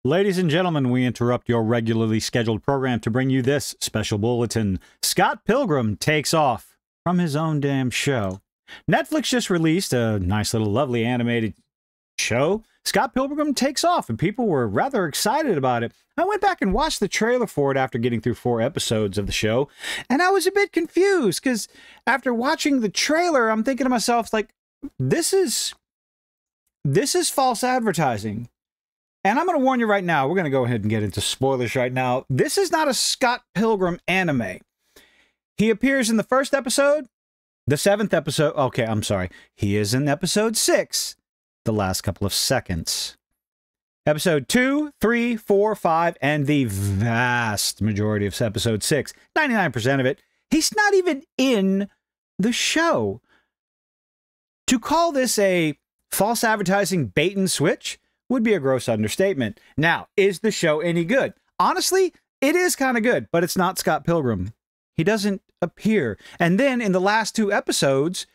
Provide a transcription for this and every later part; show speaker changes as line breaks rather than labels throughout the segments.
Ladies and gentlemen, we interrupt your regularly scheduled program to bring you this special bulletin. Scott Pilgrim takes off from his own damn show. Netflix just released a nice little lovely animated show. Scott Pilgrim takes off, and people were rather excited about it. I went back and watched the trailer for it after getting through 4 episodes of the show, and I was a bit confused because after watching the trailer, I'm thinking to myself, like, this is false advertising. And I'm going to warn you right now, we're going to go ahead and get into spoilers right now. This is not a Scott Pilgrim anime. He appears in the first episode, the 7th episode. Okay, I'm sorry. He is in episode 6, the last couple of seconds. Episode 2, 3, 4, 5, and the vast majority of episode 6, 99% of it, he's not even in the show. To call this a false advertising bait and switch would be a gross understatement. Now, is the show any good? Honestly, it is kind of good, but it's not Scott Pilgrim. He doesn't appear. And then in the last 2 episodes,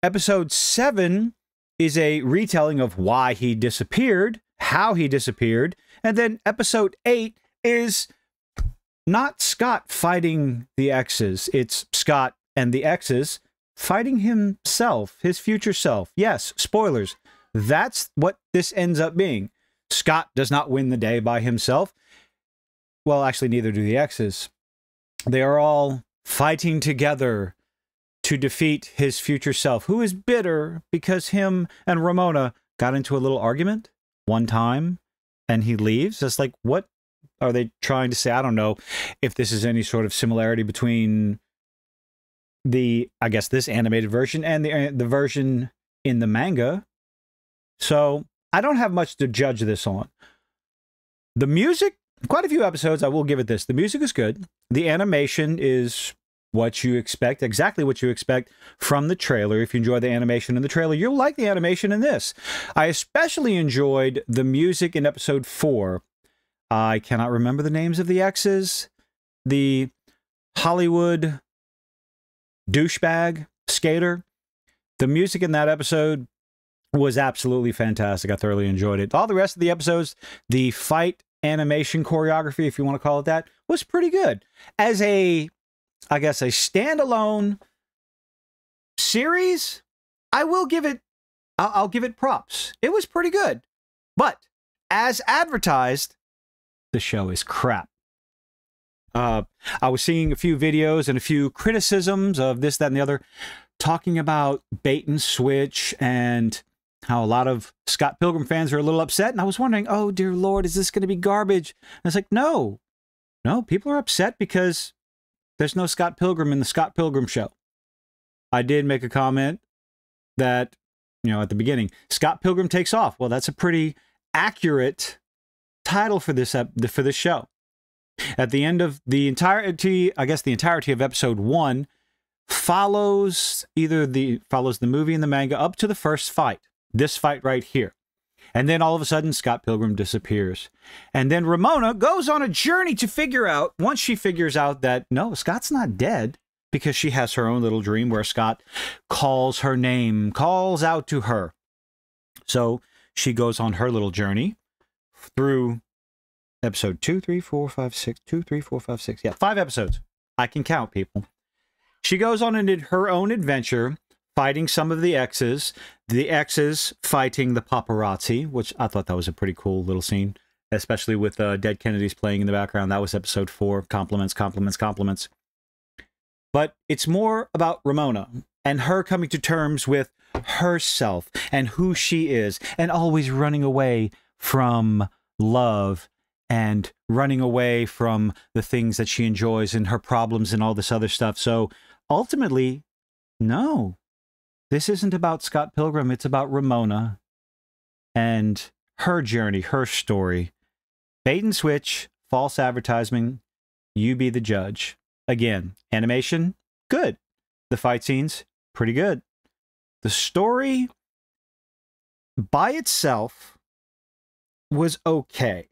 episode 7 is a retelling of why he disappeared, how he disappeared, and then episode 8 is not Scott fighting the exes. It's Scott and the exes fighting himself, his future self. Yes, spoilers. That's what this ends up being. Scott does not win the day by himself. Well, actually, neither do the exes. They are all fighting together to defeat his future self, who is bitter because him and Ramona got into a little argument one time and he leaves. It's like, what are they trying to say? I don't know if this is any sort of similarity between the, I guess, this animated version and the version in the manga. So I don't have much to judge this on. The music, quite a few episodes, I will give it this. The music is good. The animation is what you expect, exactly what you expect from the trailer. If you enjoy the animation in the trailer, you'll like the animation in this. I especially enjoyed the music in episode 4. I cannot remember the names of the exes. The Hollywood douchebag skater. The music in that episode was absolutely fantastic. I thoroughly enjoyed it. All the rest of the episodes, the fight animation choreography, if you want to call it that, was pretty good. As a, I guess, a standalone series, I will give it, I'll give it props. It was pretty good. But as advertised, the show is crap. I was seeing a few videos and a few criticisms of this, that, and the other, talking about bait and switch and how a lot of Scott Pilgrim fans are a little upset. And I was wondering, oh, dear Lord, is this going to be garbage? And it's like, no, people are upset because there's no Scott Pilgrim in the Scott Pilgrim show. I did make a comment that, at the beginning, Scott Pilgrim takes off. Well, that's a pretty accurate title for this show. At the end of the entirety, I guess the entirety of episode 1 follows the movie and the manga up to the first fight. This fight right here. And then all of a sudden, Scott Pilgrim disappears. And then Ramona goes on a journey to figure out, once she figures out that, no, Scott's not dead, because she has her own little dream where Scott calls her name, calls out to her. So she goes on her little journey through episode 2, 3, 4, 5, 6, 2, 3, 4, 5, 6. Yeah, 5 episodes. I can count, people. She goes on into her own adventure, fighting some of the exes fighting the paparazzi, which I thought that was a pretty cool little scene, especially with Dead Kennedys playing in the background. That was episode 4. Compliments, compliments, compliments. But it's more about Ramona and her coming to terms with herself and who she is, and always running away from love and running away from the things that she enjoys and her problems and all this other stuff. So ultimately, no. This isn't about Scott Pilgrim. It's about Ramona and her journey, her story. Bait and switch, false advertising, you be the judge. Again, animation, good. The fight scenes, pretty good. The story by itself was okay.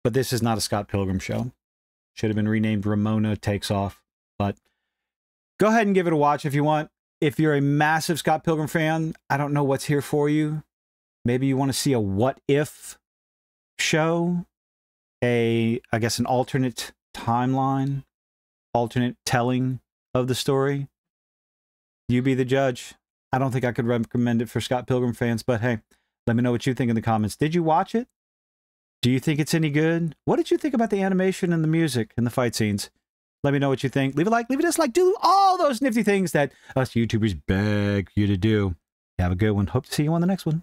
But this is not a Scott Pilgrim show. Should have been renamed Ramona Takes Off. But go ahead and give it a watch if you want. If you're a massive Scott Pilgrim fan, I don't know what's here for you. Maybe you want to see a what if show I guess, an alternate timeline, alternate telling of the story, you be the judge. I don't think I could recommend it for Scott Pilgrim fans, but hey, let me know what you think in the comments. Did you watch it? Do you think it's any good? What did you think about the animation and the music and the fight scenes? Let me know what you think. Leave a like, leave a dislike, do all those nifty things that us YouTubers beg you to do. Have a good one. Hope to see you on the next one.